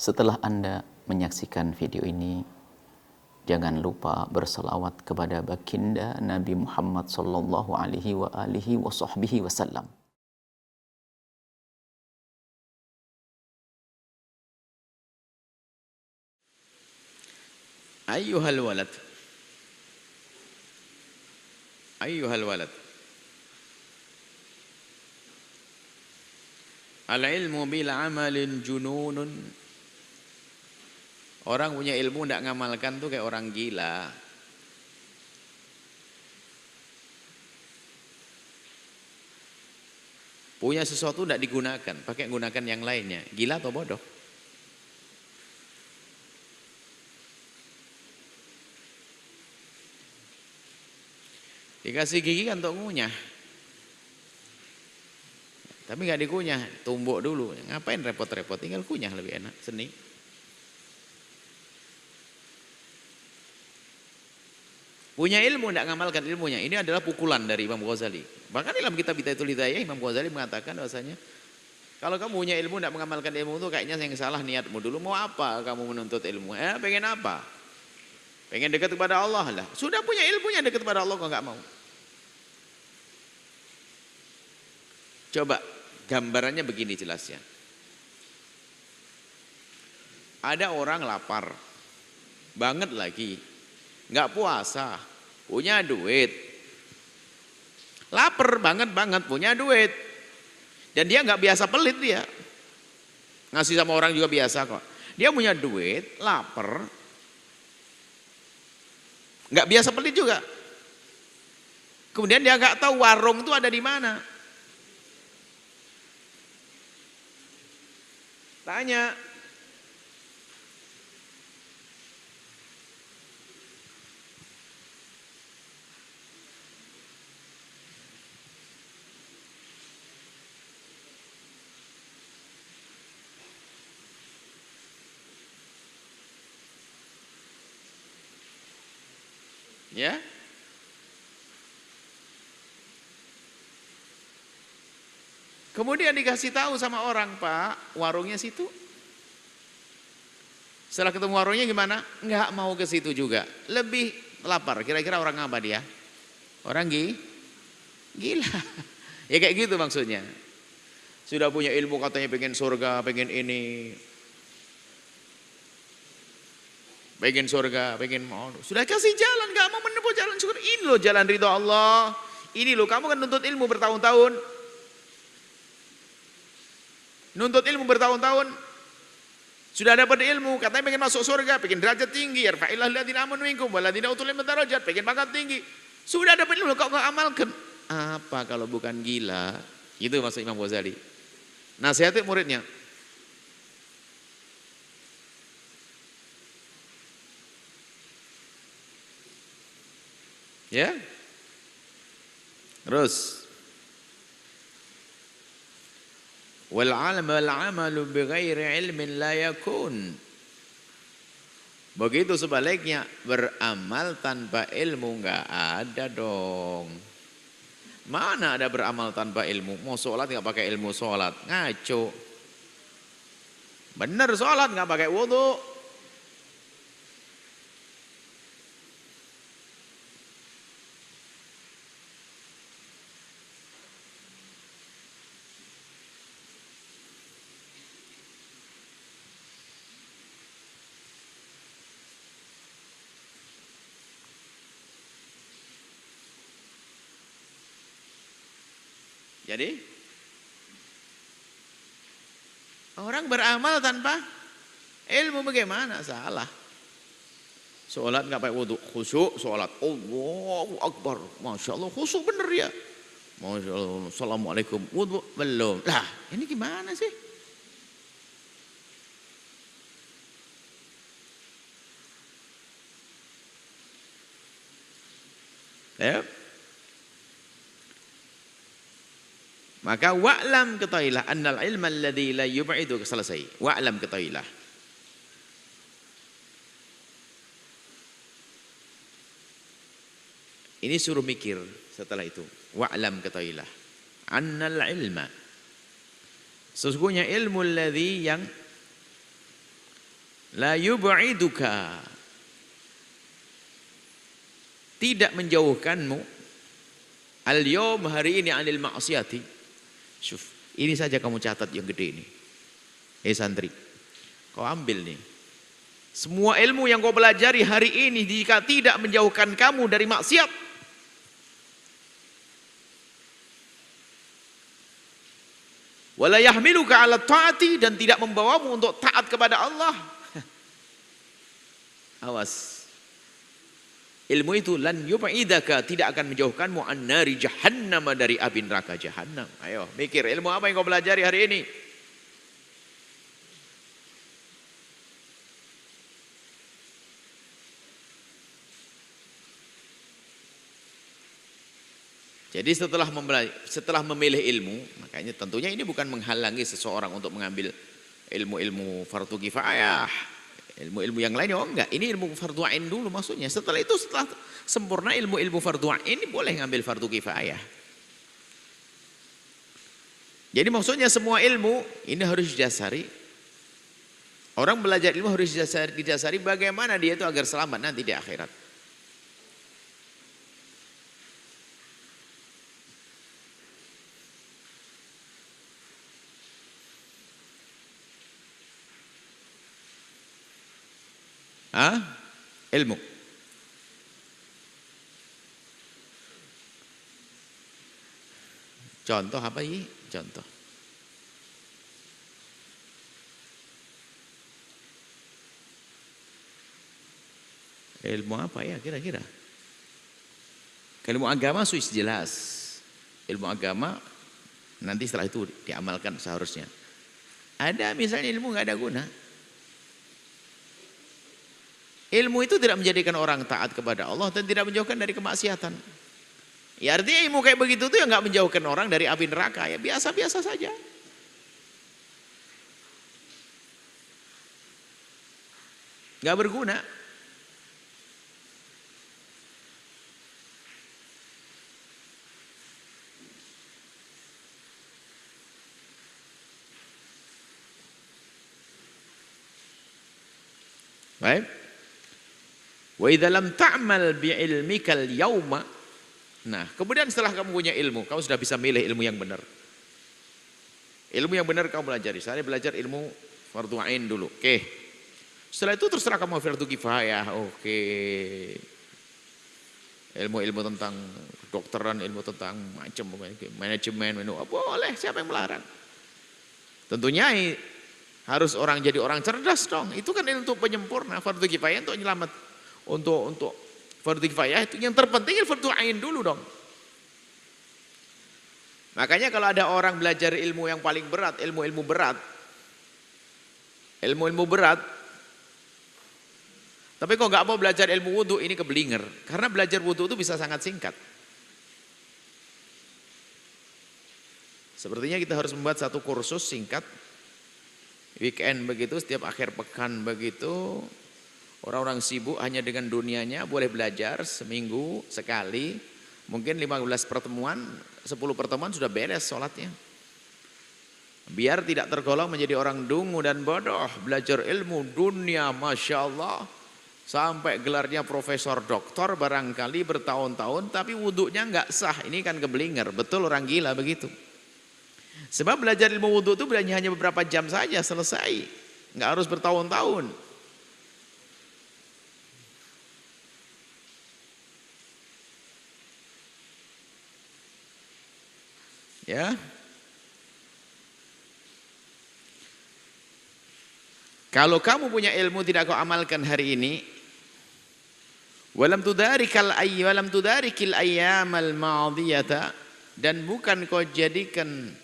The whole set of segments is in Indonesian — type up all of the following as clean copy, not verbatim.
Setelah Anda menyaksikan video ini, jangan lupa berselawat kepada baginda Nabi Muhammad sallallahu alaihi wa alihi wasallam. Ayyuhal walad, ayyuhal walad, al-ilmu bil amalin jununun. Orang punya ilmu tidak ngamalkan tuh kayak orang gila. Punya sesuatu tidak digunakan, pakai gunakan yang lainnya. Gila atau bodoh? Dikasih gigi kan untuk ngunyah. Tapi nggak dikunyah, tumbuk dulu. Ngapain repot-repot, tinggal kunyah lebih enak, seni. Punya ilmu, tidak ngamalkan ilmunya. Ini adalah pukulan dari Imam Ghazali. Bahkan dalam kitab Bidhayatul Hidayah, Imam Ghazali mengatakan bahwasanya kalau kamu punya ilmu, tidak mengamalkan ilmu itu kayaknya yang salah niatmu dulu. Mau apa kamu menuntut ilmu? Pengen apa? Pengen dekat kepada Allah lah. Sudah punya ilmunya dekat kepada Allah kok nggak mau. Coba gambarannya begini jelasnya. Ada orang lapar, banget lagi, nggak puasa, punya duit, lapar banget punya duit, dan dia nggak biasa pelit dia, ngasih sama orang juga biasa kok. Dia punya duit, lapar, nggak biasa pelit juga. Kemudian dia nggak tahu warung itu ada di mana. Tanya, ya? Kemudian dikasih tahu sama orang, Pak, warungnya situ. Setelah ketemu warungnya gimana? Nggak mau ke situ juga. Lebih lapar. Kira-kira orang apa dia? Orang gila. Ya kayak gitu maksudnya. Sudah punya ilmu katanya pengen surga, pengen ini. Pengen surga, pengen mau. Sudah kasih jalan, nggak mau menempuh jalan syukur. Ini loh jalan ridho Allah. Ini loh, kamu kan nuntut ilmu bertahun-tahun. Nuntut ilmu bertahun-tahun, sudah dapat ilmu, katanya pengen masuk surga, pengen derajat tinggi, yarfa'illahu alladziina aamanu minkum walladzina utul ilma darajat, pengen pangkat tinggi. Sudah dapat ilmu kok nggak amalkan? Apa kalau bukan gila? Itu maksud Imam Ghazali. Nasihatnya muridnya. Ya. Terus wal amalu bighairi ilmin la yakun. Begitu sebaliknya, beramal tanpa ilmu enggak ada dong. Mana ada beramal tanpa ilmu? Mau sholat enggak pakai ilmu sholat, ngaco. Bener sholat enggak pakai wudu. Jadi orang beramal tanpa ilmu bagaimana? Salah. Sholat nggak pakai wudhu, khusyuk sholat. Allahu Akbar, masya Allah khusyuk bener ya. Masya Allah, assalamualaikum, wudhu belum. Lah ini gimana sih? Ya. Maka wa'lam ketahuilah annal ilma alladzi la yub'idu, selesai. Wa'lam ketahuilah. Ini suruh mikir setelah itu. Wa'lam ketahuilah annal ilma, sesungguhnya ilmu alladzi yang La yub'iduka. Tidak menjauhkanmu al-yawm hari ini anil ma'siyati. Syuf, ini saja kamu catat yang gede ini. Santri, kau ambil nih. Semua ilmu yang kau pelajari hari ini jika tidak menjauhkan kamu dari maksiat, wala yahmiluka 'ala ta'ati, dan tidak membawamu untuk taat kepada Allah. Awas. Ilmu itu lan yub'idaka, tidak akan menjauhkanmu an nari jahannam, dari api neraka jahannam. Ayo, mikir ilmu apa yang kau pelajari hari ini? Jadi setelah memilih ilmu, makanya tentunya ini bukan menghalangi seseorang untuk mengambil ilmu-ilmu fardu kifayah, ilmu-ilmu yang lain. Oh enggak, ini ilmu fardu ain dulu maksudnya. Setelah itu, setelah sempurna ilmu-ilmu fardu ain, ini boleh ngambil fardu kifayah. Jadi maksudnya semua ilmu ini harus didasari. Orang belajar ilmu harus didasari bagaimana dia itu agar selamat nanti di akhirat. Ilmu. Contoh apa ini? Contoh. Ilmu apa ya kira-kira? Ilmu agama sudah jelas. Ilmu agama nanti setelah itu diamalkan seharusnya. Ada misalnya ilmu nggak ada guna. Ilmu itu tidak menjadikan orang taat kepada Allah dan tidak menjauhkan dari kemaksiatan. Ya artinya ilmu kayak begitu tuh yang nggak menjauhkan orang dari api neraka, ya biasa-biasa saja. Nggak berguna. Baik. Wa idza lam ta'mal bi ilmikal yauma. Nah, kemudian setelah kamu punya ilmu, kamu sudah bisa milih ilmu yang benar. Ilmu yang benar kamu pelajari. Saya belajar ilmu fardu ain dulu. Oke. Setelah itu terserah kamu fardu kifayah. Oke. Ilmu-ilmu tentang kedokteran, ilmu tentang macam manajemen, boleh, siapa yang melarang? Tentunya harus orang jadi orang cerdas dong. Itu kan untuk penyempurna. Fardu kifayah untuk menyelamat. Untuk fardu kifayah itu yang terpenting fardu ain dulu dong. Makanya kalau ada orang belajar ilmu yang paling berat, ilmu-ilmu berat, tapi kok nggak mau belajar ilmu wudhu, ini keblinger. Karena belajar wudhu itu bisa sangat singkat. Sepertinya kita harus membuat satu kursus singkat, weekend begitu, setiap akhir pekan begitu. Orang-orang sibuk hanya dengan dunianya boleh belajar seminggu sekali, mungkin 15 pertemuan, 10 pertemuan sudah beres sholatnya. Biar tidak tergolong menjadi orang dungu dan bodoh, belajar ilmu dunia, Masya Allah, sampai gelarnya profesor doktor barangkali bertahun-tahun, tapi wudhunya nggak sah, ini kan keblinger, betul orang gila begitu. Sebab belajar ilmu wudhu itu hanya beberapa jam saja selesai, nggak harus bertahun-tahun. Ya, kalau kamu punya ilmu tidak kau amalkan hari ini, walam tudarikil ayyamal madiyata, dan bukan kau jadikan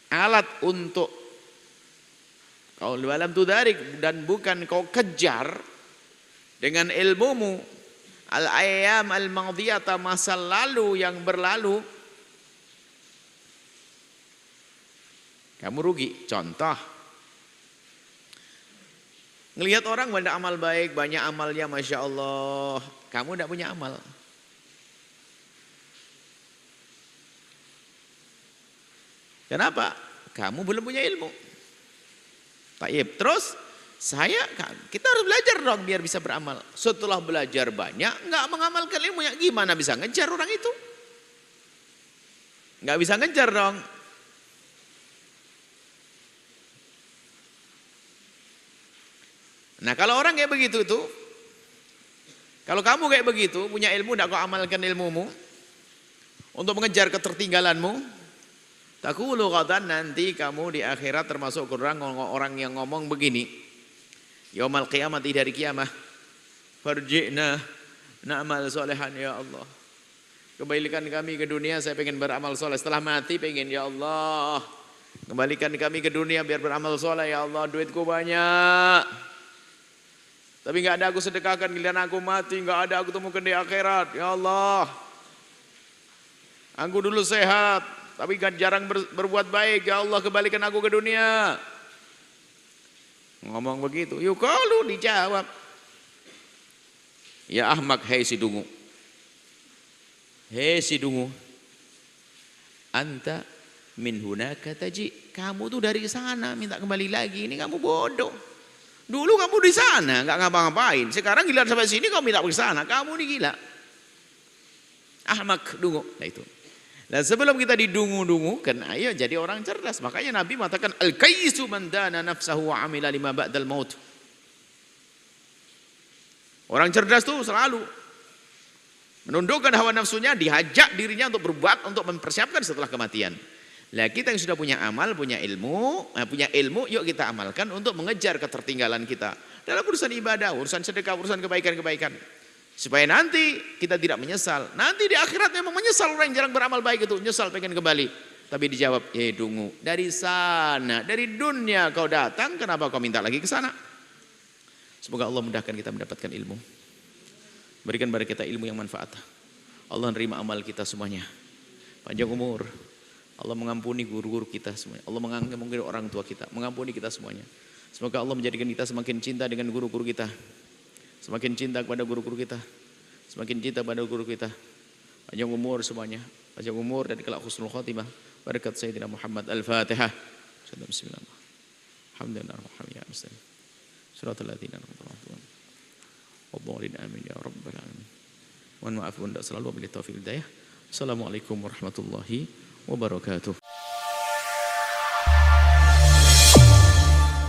alat untuk kau walam tudarik, dan bukan kau kejar dengan ilmumu al-ayyam al-madiyata, masa lalu yang berlalu, kamu rugi. Contoh, ngelihat orang banyak amal baik, banyak amalnya Masya Allah, kamu tidak punya amal. Kenapa? Kamu belum punya ilmu. Taib. Terus kita harus belajar dong biar bisa beramal. Setelah belajar banyak, nggak mengamalkan ilmunya, gimana bisa ngejar orang itu? Nggak bisa ngejar dong. Nah kalau orang kayak begitu tuh, kalau kamu kayak begitu, punya ilmu, nggak kau amalkan ilmumu, untuk mengejar ketertinggalanmu, takulu qatan, nanti kamu di akhirat termasuk orang yang ngomong begini. Yaumal qiyamati, dari kiamah, farji'na na'mal solehan ya Allah. Kembalikan kami ke dunia, saya pengen beramal soleh. Setelah mati pengen, ya Allah, kembalikan kami ke dunia biar beramal soleh ya Allah. Duitku banyak, tapi nggak ada aku sedekahkan. Giliran aku mati, nggak ada aku temukan di akhirat. Ya Allah, aku dulu sehat, tapi jarang berbuat baik. Ya Allah, kembalikan aku ke dunia. Ngomong begitu, yuk kalau dijawab, ya ahmak, hei si dungu, hei si dungu, anta min hunaka taji, kamu tuh dari sana minta kembali lagi, ini kamu bodoh. Dulu kamu di sana nggak ngapa-ngapain, sekarang giliran sampai sini kamu minta ke sana, kamu ini gila. Ahmak, dungu. Nah itu. Nah sebelum kita didungu-dungukan, ayo jadi orang cerdas. Makanya Nabi mengatakan al-kayyisu man dana nafsahu wa amila lima ba'dal maut. Orang cerdas tuh selalu menundukkan hawa nafsunya, dihajak dirinya untuk berbuat, untuk mempersiapkan setelah kematian. Nah kita yang sudah punya amal, punya ilmu, yuk kita amalkan untuk mengejar ketertinggalan kita dalam urusan ibadah, urusan sedekah, urusan kebaikan-kebaikan. Supaya nanti kita tidak menyesal. Nanti di akhirat memang menyesal orang yang jarang beramal baik itu. Nyesal pengen kembali. Tapi dijawab, dungu. Dari sana, dari dunia kau datang, kenapa kau minta lagi ke sana? Semoga Allah mudahkan kita mendapatkan ilmu. Berikan kepada kita ilmu yang manfaat. Allah menerima amal kita semuanya. Panjang umur. Allah mengampuni guru-guru kita semuanya. Allah mengampuni orang tua kita. Mengampuni kita semuanya. Semoga Allah menjadikan kita semakin cinta dengan guru-guru kita. Semakin cinta kepada guru-guru kita. Semakin cinta pada guru kita. Panjang umur semuanya. Panjang umur dan kelak husnul khatimah. Barakat Sayyidina Muhammad. Al-Fatihah. Bismillah. Alhamdulillah. Suratul Ladzina Wadhalin amin ya rabbal alamin. Mohon maaf bunda selalu wabillahi taufiq hidayah. Assalamualaikum warahmatullahi wabarakatuh.